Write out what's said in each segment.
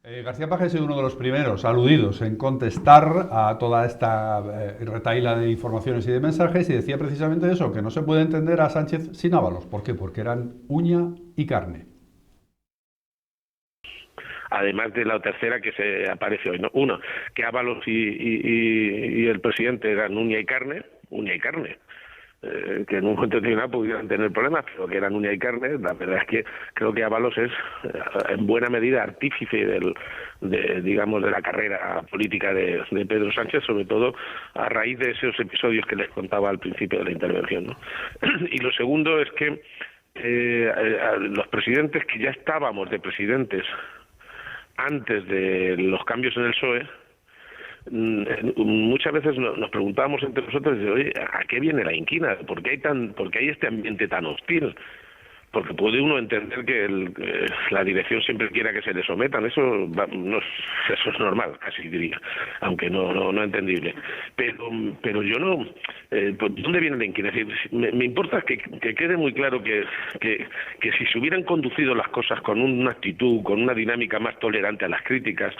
García Page ha sido uno de los primeros aludidos en contestar a toda esta retahíla de informaciones y de mensajes y decía precisamente eso, que no se puede entender a Sánchez sin Ábalos. ¿Por qué? Porque eran uña y carne. Además de la tercera que se aparece hoy, ¿no? Uno, que Ábalos y el presidente eran uña y carne, que en un momento determinado pudieran tener problemas, pero que eran uña y carne. La verdad es que creo que Ábalos es en buena medida artífice digamos, de la carrera política de Pedro Sánchez, sobre todo a raíz de esos episodios que les contaba al principio de la intervención, ¿no? Y lo segundo es que los presidentes que ya estábamos de presidentes antes de los cambios en el PSOE, muchas veces nos preguntábamos entre nosotros, oye, ¿a qué viene la inquina? ¿Por qué hay este ambiente tan hostil? Porque puede uno entender que la dirección siempre quiera que se le sometan, eso es normal, casi diría, aunque no entendible. Pero yo no, ¿dónde viene la inquina? Es decir, me importa que quede muy claro que si se hubieran conducido las cosas con una actitud, con una dinámica más tolerante a las críticas,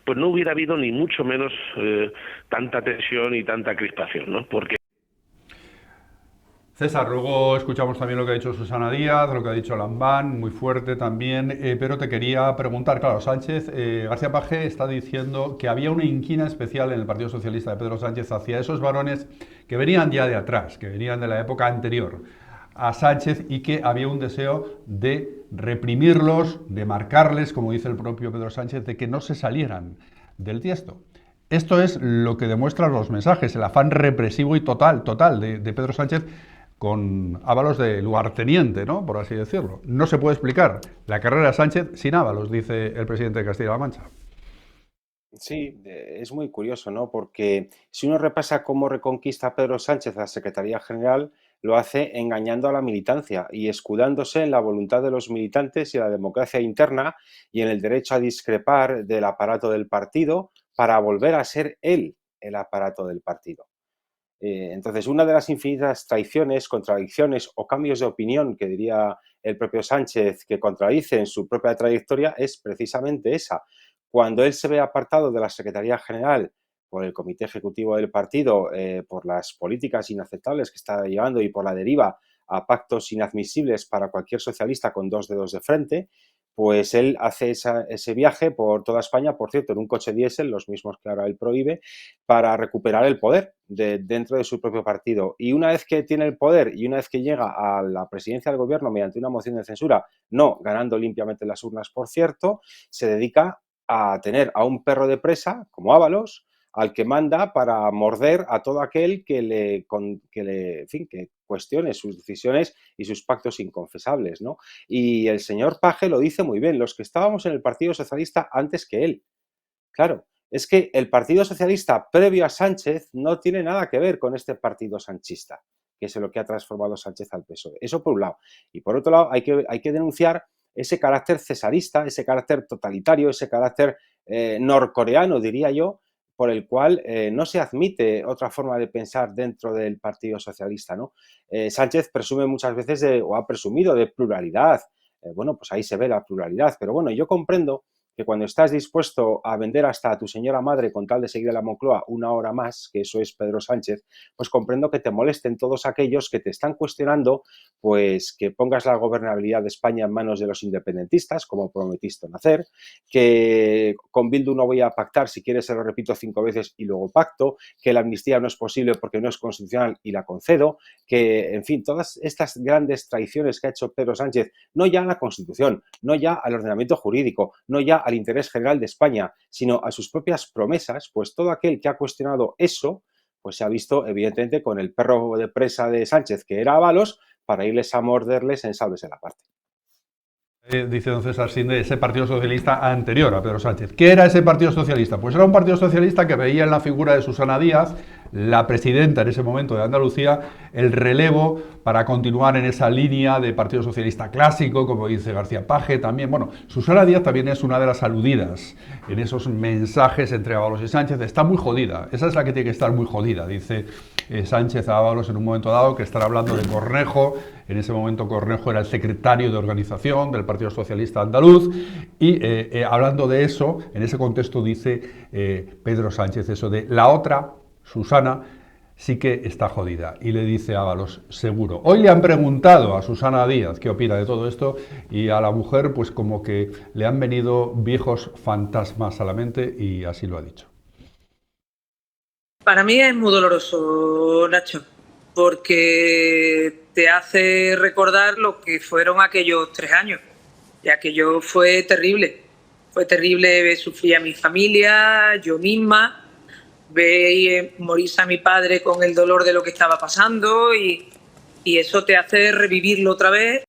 pues no hubiera habido ni mucho menos tanta tensión y tanta crispación, ¿no? Porque César, luego escuchamos también lo que ha dicho Susana Díaz, lo que ha dicho Lambán, muy fuerte también, pero te quería preguntar, claro, García Page está diciendo que había una inquina especial en el Partido Socialista de Pedro Sánchez hacia esos varones que venían ya de atrás, que venían de la época anterior a Sánchez y que había un deseo de reprimirlos, de marcarles, como dice el propio Pedro Sánchez, de que no se salieran del tiesto. Esto es lo que demuestran los mensajes, el afán represivo y total de Pedro Sánchez con Ábalos de lugarteniente, ¿no? Por así decirlo. No se puede explicar la carrera de Sánchez sin Ábalos, dice el presidente de Castilla-La Mancha. Sí, es muy curioso, ¿no? Porque si uno repasa cómo reconquista Pedro Sánchez la Secretaría General, lo hace engañando a la militancia y escudándose en la voluntad de los militantes y la democracia interna y en el derecho a discrepar del aparato del partido para volver a ser él el aparato del partido. Entonces, una de las infinitas traiciones, contradicciones o cambios de opinión que diría el propio Sánchez que contradicen su propia trayectoria es precisamente esa. Cuando él se ve apartado de la Secretaría General por el Comité Ejecutivo del partido, por las políticas inaceptables que está llevando y por la deriva a pactos inadmisibles para cualquier socialista con dos dedos de frente, pues él hace ese viaje por toda España, por cierto, en un coche diésel, los mismos que ahora él prohíbe, para recuperar el poder dentro de su propio partido. Y una vez que tiene el poder y una vez que llega a la presidencia del gobierno mediante una moción de censura, no ganando limpiamente las urnas, por cierto, se dedica a tener a un perro de presa, como Ábalos, al que manda para morder a todo aquel que cuestione sus decisiones y sus pactos inconfesables, ¿no? Y el señor Page lo dice muy bien, los que estábamos en el Partido Socialista antes que él. Claro, es que el Partido Socialista previo a Sánchez no tiene nada que ver con este partido sanchista, que es lo que ha transformado Sánchez al PSOE. Eso por un lado. Y por otro lado, hay que denunciar ese carácter cesarista, ese carácter totalitario, ese carácter norcoreano, diría yo, por el cual no se admite otra forma de pensar dentro del Partido Socialista, ¿no? Sánchez presume muchas veces o ha presumido de pluralidad. Bueno, pues ahí se ve la pluralidad. Pero bueno, yo comprendo que cuando estás dispuesto a vender hasta a tu señora madre con tal de seguir a la Moncloa una hora más, que eso es Pedro Sánchez, pues comprendo que te molesten todos aquellos que te están cuestionando, pues que pongas la gobernabilidad de España en manos de los independentistas, como prometiste hacer, que con Bildu no voy a pactar, si quieres se lo repito 5 veces y luego pacto, que la amnistía no es posible porque no es constitucional y la concedo, que, en fin, todas estas grandes traiciones que ha hecho Pedro Sánchez, no ya a la Constitución, no ya al ordenamiento jurídico, no ya al interés general de España, sino a sus propias promesas, pues todo aquel que ha cuestionado eso, pues se ha visto evidentemente con el perro de presa de Sánchez, que era Ábalos, para irles a morderles en sables en la parte. Dice don César Sinde, ese Partido Socialista anterior a Pedro Sánchez. ¿Qué era ese Partido Socialista? Pues era un Partido Socialista que veía en la figura de Susana Díaz, la presidenta en ese momento de Andalucía, el relevo para continuar en esa línea de Partido Socialista clásico, como dice García Page también. Bueno, Susana Díaz también es una de las aludidas en esos mensajes entre Ábalos y Sánchez. Está muy jodida, esa es la que tiene que estar muy jodida, dice Sánchez a Ábalos en un momento dado, que estará hablando de Cornejo. En ese momento Cornejo era el secretario de organización del Partido Socialista Andaluz y hablando de eso, en ese contexto dice Pedro Sánchez eso de la otra, Susana, sí que está jodida. Y le dice a Ábalos, seguro. Hoy le han preguntado a Susana Díaz qué opina de todo esto y a la mujer pues como que le han venido viejos fantasmas a la mente y así lo ha dicho. Para mí es muy doloroso, Nacho, porque te hace recordar lo que fueron aquellos 3 años. Y aquello fue terrible. Fue terrible, sufría mi familia, yo misma. Ver morirse a mi padre con el dolor de lo que estaba pasando y eso te hace revivirlo otra vez.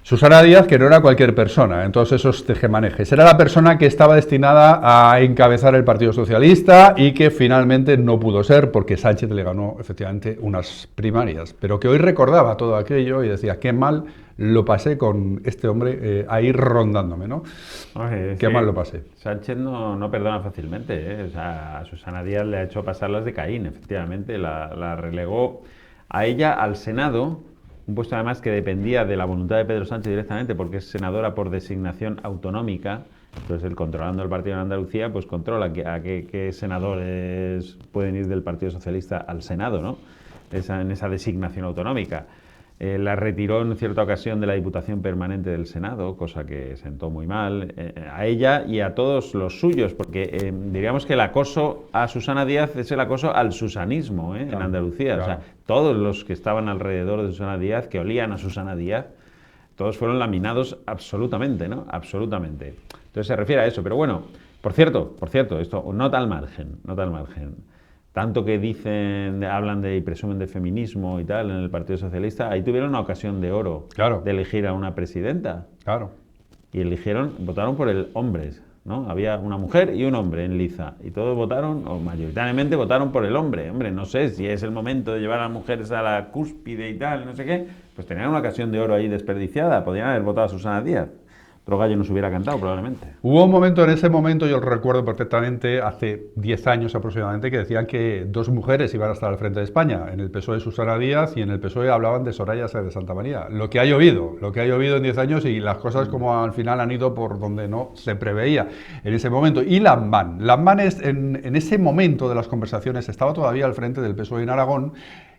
Susana Díaz, que no era cualquier persona en todos esos tejemanejes, era la persona que estaba destinada a encabezar el Partido Socialista y que finalmente no pudo ser porque Sánchez le ganó efectivamente unas primarias, pero que hoy recordaba todo aquello y decía, qué mal lo pasé con este hombre ahí rondándome, ¿no? Oye, qué mal lo pasé. Sánchez no perdona fácilmente, ¿eh? O sea, a Susana Díaz le ha hecho pasar las de Caín, efectivamente, la relegó a ella al Senado. Un puesto además que dependía de la voluntad de Pedro Sánchez directamente porque es senadora por designación autonómica. Entonces él, controlando el partido en Andalucía, pues controla a qué senadores pueden ir del Partido Socialista al Senado, ¿no? En esa designación autonómica. La retiró en cierta ocasión de la Diputación Permanente del Senado, cosa que sentó muy mal a ella y a todos los suyos, porque diríamos que el acoso a Susana Díaz es el acoso al susanismo en Andalucía. Claro. O sea, todos los que estaban alrededor de Susana Díaz, que olían a Susana Díaz, todos fueron laminados absolutamente, ¿no? Absolutamente. Entonces se refiere a eso. Pero bueno, por cierto, esto nota al margen. Tanto que hablan y presumen de feminismo y tal en el Partido Socialista, ahí tuvieron una ocasión de oro de elegir a una presidenta. Claro. Y votaron por el hombres, ¿no? Había una mujer y un hombre en liza. Y todos votaron, o mayoritariamente votaron por el hombre. Hombre, no sé si es el momento de llevar a las mujeres a la cúspide y tal, no sé qué. Pues tenían una ocasión de oro ahí desperdiciada. Podrían haber votado a Susana Díaz. Otro gallo nos hubiera cantado, probablemente. Hubo un momento, en ese momento, yo lo recuerdo perfectamente, hace 10 años aproximadamente, que decían que 2 mujeres iban a estar al frente de España. En el PSOE Susana Díaz y en el PSOE hablaban de Soraya Sáenz de Santa María. Lo que ha llovido en 10 años y las cosas como al final han ido por donde no se preveía en ese momento. Y Lambán en ese momento de las conversaciones estaba todavía al frente del PSOE en Aragón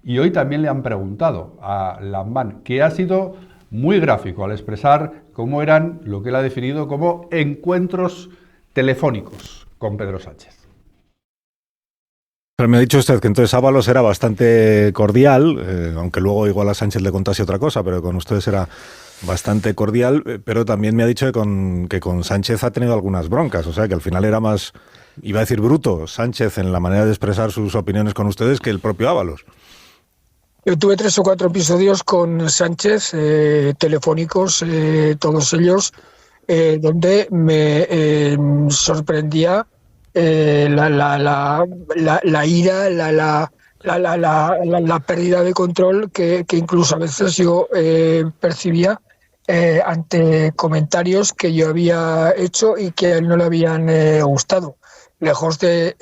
y hoy también le han preguntado a Lambán, que ha sido muy gráfico al expresar cómo eran lo que él ha definido como encuentros telefónicos con Pedro Sánchez. Pero me ha dicho usted que entonces Ábalos era bastante cordial, aunque luego igual a Sánchez le contase otra cosa, pero con ustedes era bastante cordial, pero también me ha dicho que con Sánchez ha tenido algunas broncas, o sea que al final era más, iba a decir bruto, Sánchez en la manera de expresar sus opiniones con ustedes que el propio Ábalos. Yo tuve 3 o 4 episodios con Sánchez, telefónicos, todos ellos, donde me sorprendía la ira, la pérdida de control que incluso a veces yo percibía ante comentarios que yo había hecho y que a él no le habían gustado. Lejos de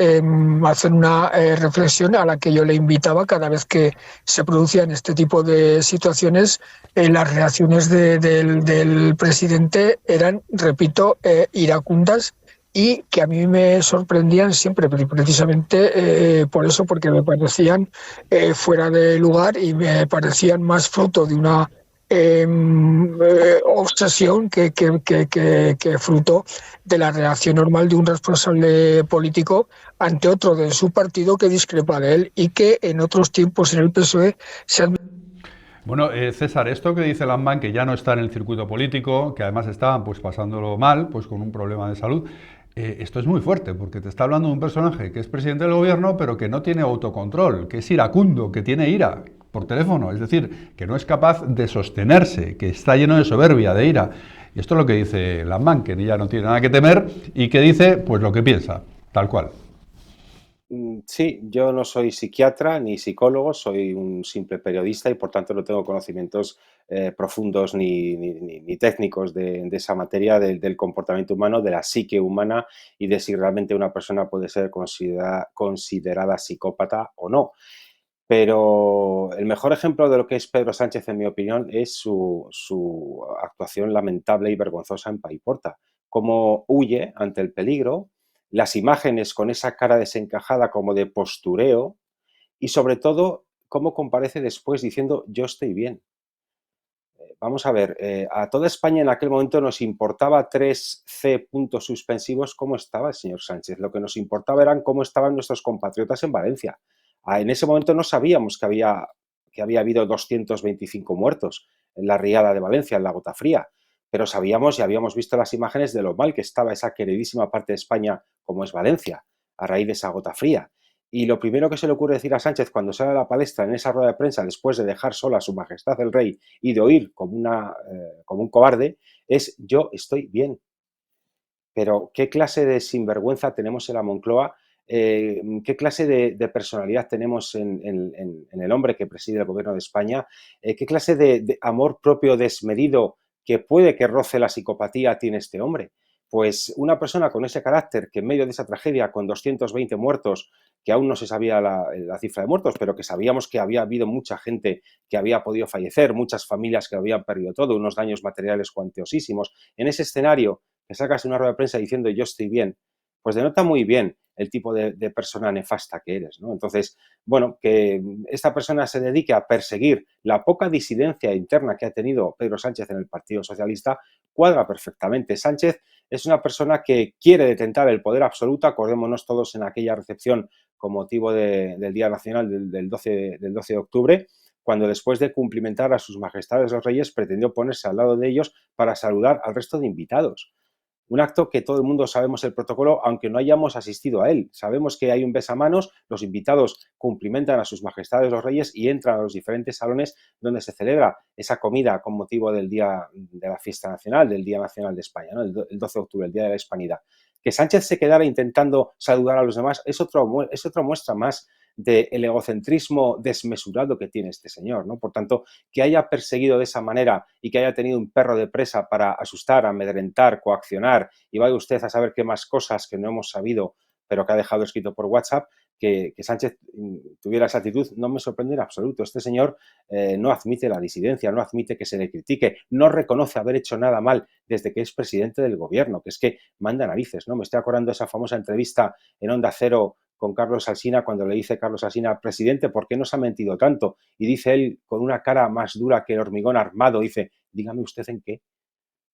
hacer una reflexión a la que yo le invitaba cada vez que se producían este tipo de situaciones, las reacciones del presidente eran, repito, iracundas y que a mí me sorprendían siempre, precisamente por eso, porque me parecían fuera de lugar y me parecían más fruto de una obsesión que fruto de la reacción normal de un responsable político ante otro de su partido que discrepa de él y que en otros tiempos en el PSOE se han... Bueno, César, esto que dice Lambán, que ya no está en el circuito político, que además está pues pasándolo mal, pues con un problema de salud, esto es muy fuerte, porque te está hablando de un personaje que es presidente del gobierno, pero que no tiene autocontrol, que es iracundo, que tiene ira por teléfono, es decir, que no es capaz de sostenerse, que está lleno de soberbia, de ira. Y esto es lo que dice Lambán, que ya no tiene nada que temer y que dice pues lo que piensa, tal cual. Sí, yo no soy psiquiatra ni psicólogo, soy un simple periodista y por tanto no tengo conocimientos profundos ni técnicos de esa materia del comportamiento humano, de la psique humana y de si realmente una persona puede ser considerada psicópata o no. Pero el mejor ejemplo de lo que es Pedro Sánchez, en mi opinión, es su actuación lamentable y vergonzosa en Paiporta. Cómo huye ante el peligro, las imágenes con esa cara desencajada como de postureo y, sobre todo, cómo comparece después diciendo yo estoy bien. Vamos a ver, a toda España en aquel momento nos importaba 3C puntos suspensivos cómo estaba el señor Sánchez. Lo que nos importaba eran cómo estaban nuestros compatriotas en Valencia. En ese momento no sabíamos que había habido 225 muertos en la riada de Valencia, en la Gota Fría, pero sabíamos y habíamos visto las imágenes de lo mal que estaba esa queridísima parte de España como es Valencia, a raíz de esa Gota Fría. Y lo primero que se le ocurre decir a Sánchez cuando sale a la palestra en esa rueda de prensa, después de dejar sola a su majestad el rey y de oír como un cobarde, es yo estoy bien. Pero ¿qué clase de sinvergüenza tenemos en la Moncloa? ¿Qué clase de personalidad tenemos en el hombre que preside el gobierno de España? ¿Qué clase de amor propio desmedido que puede que roce la psicopatía tiene este hombre? Pues una persona con ese carácter que en medio de esa tragedia, con 220 muertos, que aún no se sabía la cifra de muertos, pero que sabíamos que había habido mucha gente que había podido fallecer, muchas familias que habían perdido todo, unos daños materiales cuantiosísimos, en ese escenario que sacas una rueda de prensa diciendo yo estoy bien, pues denota muy bien el tipo de persona nefasta que eres, ¿no? Entonces, bueno, que esta persona se dedique a perseguir la poca disidencia interna que ha tenido Pedro Sánchez en el Partido Socialista cuadra perfectamente. Sánchez es una persona que quiere detentar el poder absoluto. Acordémonos todos en aquella recepción con motivo del Día Nacional del 12 de octubre, cuando después de cumplimentar a sus majestades los reyes pretendió ponerse al lado de ellos para saludar al resto de invitados. Un acto que todo el mundo sabemos el protocolo, aunque no hayamos asistido a él. Sabemos que hay un besamanos, los invitados cumplimentan a sus majestades los reyes y entran a los diferentes salones donde se celebra esa comida con motivo del día de la fiesta nacional, del Día Nacional de España, ¿no? El 12 de octubre, el Día de la Hispanidad. Que Sánchez se quedara intentando saludar a los demás es otra muestra más del egocentrismo desmesurado que tiene este señor, ¿no? Por tanto, que haya perseguido de esa manera y que haya tenido un perro de presa para asustar, amedrentar, coaccionar, y vaya usted a saber qué más cosas que no hemos sabido, pero que ha dejado escrito por WhatsApp, que Sánchez tuviera esa actitud, no me sorprende en absoluto. Este señor no admite la disidencia, no admite que se le critique, no reconoce haber hecho nada mal desde que es presidente del gobierno, que es que manda narices, ¿no? Me estoy acordando de esa famosa entrevista en Onda Cero con Carlos Alsina, cuando le dice Carlos Alsina, presidente, ¿por qué nos ha mentido tanto? Y dice él, con una cara más dura que el hormigón armado, dice, dígame usted en qué.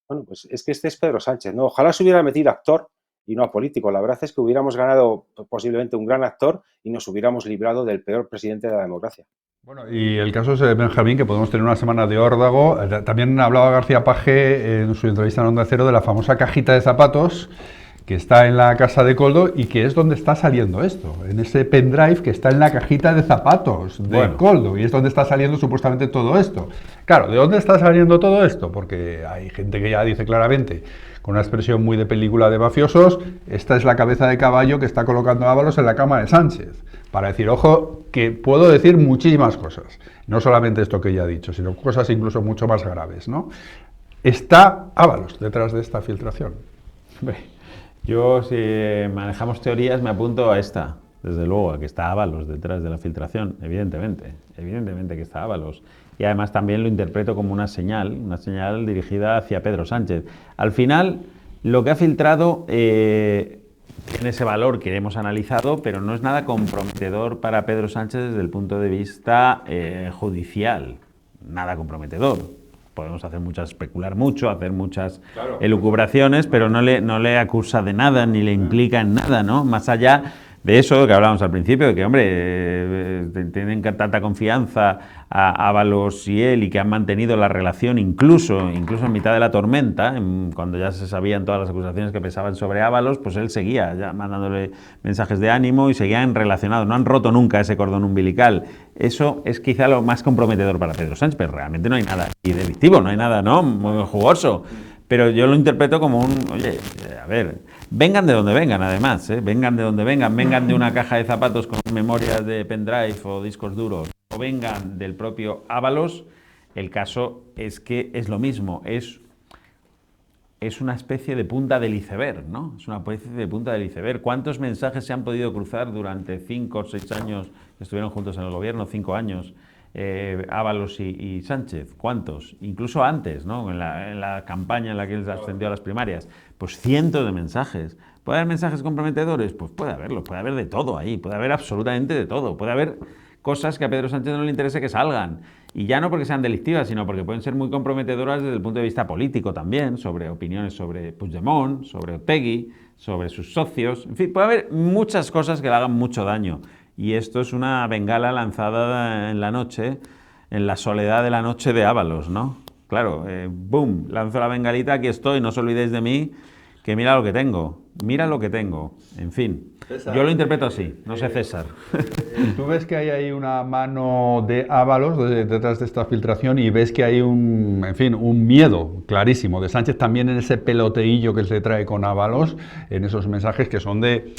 Bueno, pues es que este es Pedro Sánchez, ¿no? Ojalá se hubiera metido actor y no a político. La verdad es que hubiéramos ganado posiblemente un gran actor y nos hubiéramos librado del peor presidente de la democracia. Bueno, y el caso es Benjamín, que podemos tener una semana de órdago. También hablaba García Paje en su entrevista en Onda Cero de la famosa cajita de zapatos que está en la casa de Koldo y que es donde está saliendo esto, en ese pendrive que está en la cajita de zapatos de Koldo, y es donde está saliendo supuestamente todo esto. Claro, ¿de dónde está saliendo todo esto? Porque hay gente que ya dice claramente, con una expresión muy de película de mafiosos, esta es la cabeza de caballo que está colocando Ábalos en la cama de Sánchez, para decir, ojo, que puedo decir muchísimas cosas, no solamente esto que ya he dicho, sino cosas incluso mucho más graves, ¿no? Está Ábalos detrás de esta filtración. Yo, si manejamos teorías, me apunto a esta, desde luego, a que está Ábalos detrás de la filtración, evidentemente que está Ábalos. Y además también lo interpreto como una señal dirigida hacia Pedro Sánchez. Al final, lo que ha filtrado tiene ese valor que hemos analizado, pero no es nada comprometedor para Pedro Sánchez desde el punto de vista judicial, nada comprometedor. Podemos especular mucho, hacer muchas elucubraciones, pero no le acusa de nada, ni le implica en nada, ¿no? Más allá de eso que hablábamos al principio, de que, hombre, tienen tanta confianza a Ábalos y él, y que han mantenido la relación incluso en mitad de la tormenta, cuando ya se sabían todas las acusaciones que pesaban sobre Ábalos, pues él seguía ya mandándole mensajes de ánimo y seguían relacionados, no han roto nunca ese cordón umbilical. Eso es quizá lo más comprometedor para Pedro Sánchez, pero realmente no hay nada delictivo, no hay nada, ¿no?, muy jugoso. Pero yo lo interpreto como oye, a ver, vengan de donde vengan, además, vengan de donde vengan de una caja de zapatos con memorias de pendrive o discos duros, o vengan del propio Ábalos, El caso es que es lo mismo, es una especie de punta del iceberg, ¿no? Es una especie de punta del iceberg. ¿Cuántos mensajes se han podido cruzar durante 5 o 6 años que estuvieron juntos en el gobierno, 5 años, Ábalos y Sánchez? ¿Cuántos? Incluso antes, ¿no? En la campaña en la que él ascendió a las primarias. Pues cientos de mensajes. ¿Puede haber mensajes comprometedores? Pues puede haberlo, puede haber de todo ahí, puede haber absolutamente de todo. Puede haber cosas que a Pedro Sánchez no le interese que salgan. Y ya no porque sean delictivas, sino porque pueden ser muy comprometedoras desde el punto de vista político también, sobre opiniones sobre Puigdemont, sobre Otegi, sobre sus socios. En fin, puede haber muchas cosas que le hagan mucho daño. Y esto es una bengala lanzada en la noche, en la soledad de la noche de Ábalos, ¿no? Claro, boom, lanzo la bengalita, aquí estoy, no os olvidéis de mí, que mira lo que tengo, en fin. César, yo lo interpreto así, no sé César. ¿Tú ves que hay ahí una mano de Ábalos detrás de esta filtración y ves que hay un miedo clarísimo de Sánchez también en ese peloteillo que se trae con Ábalos, en esos mensajes que son de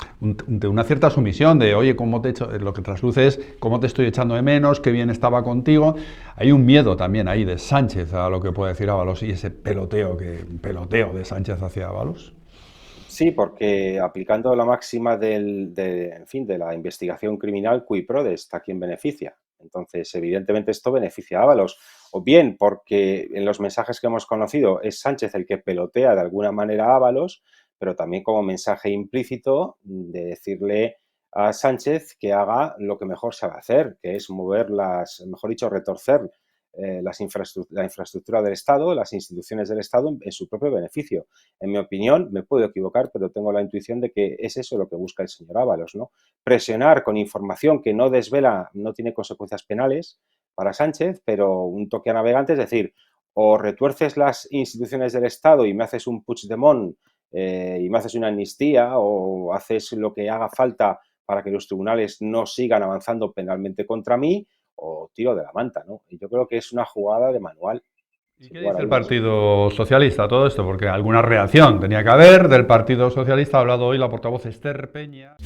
una cierta sumisión, de oye, cómo te echo, lo que trasluce es cómo te estoy echando de menos, qué bien estaba contigo? Hay un miedo también ahí de Sánchez a lo que puede decir Ábalos y ese peloteo de Sánchez hacia Ábalos. Sí, porque aplicando la máxima en fin, de la investigación criminal, cui prodest, a quien beneficia. Entonces, evidentemente esto beneficia a Ábalos. O bien porque en los mensajes que hemos conocido es Sánchez el que pelotea de alguna manera a Ábalos, pero también como mensaje implícito de decirle a Sánchez que haga lo que mejor sabe hacer, que es retorcer la infraestructura del Estado, las instituciones del Estado en su propio beneficio. En mi opinión, me puedo equivocar, pero tengo la intuición de que es eso lo que busca el señor Ábalos, ¿no? Presionar con información que no desvela, no tiene consecuencias penales para Sánchez, pero un toque a navegante, es decir, o retuerces las instituciones del Estado y me haces un Puigdemont y me haces una amnistía, o haces lo que haga falta para que los tribunales no sigan avanzando penalmente contra mí, o tiro de la manta, ¿no? Y yo creo que es una jugada de manual. ¿Y qué dice el Partido Socialista a todo esto? Porque alguna reacción tenía que haber del Partido Socialista. Ha hablado hoy la portavoz Esther Peña.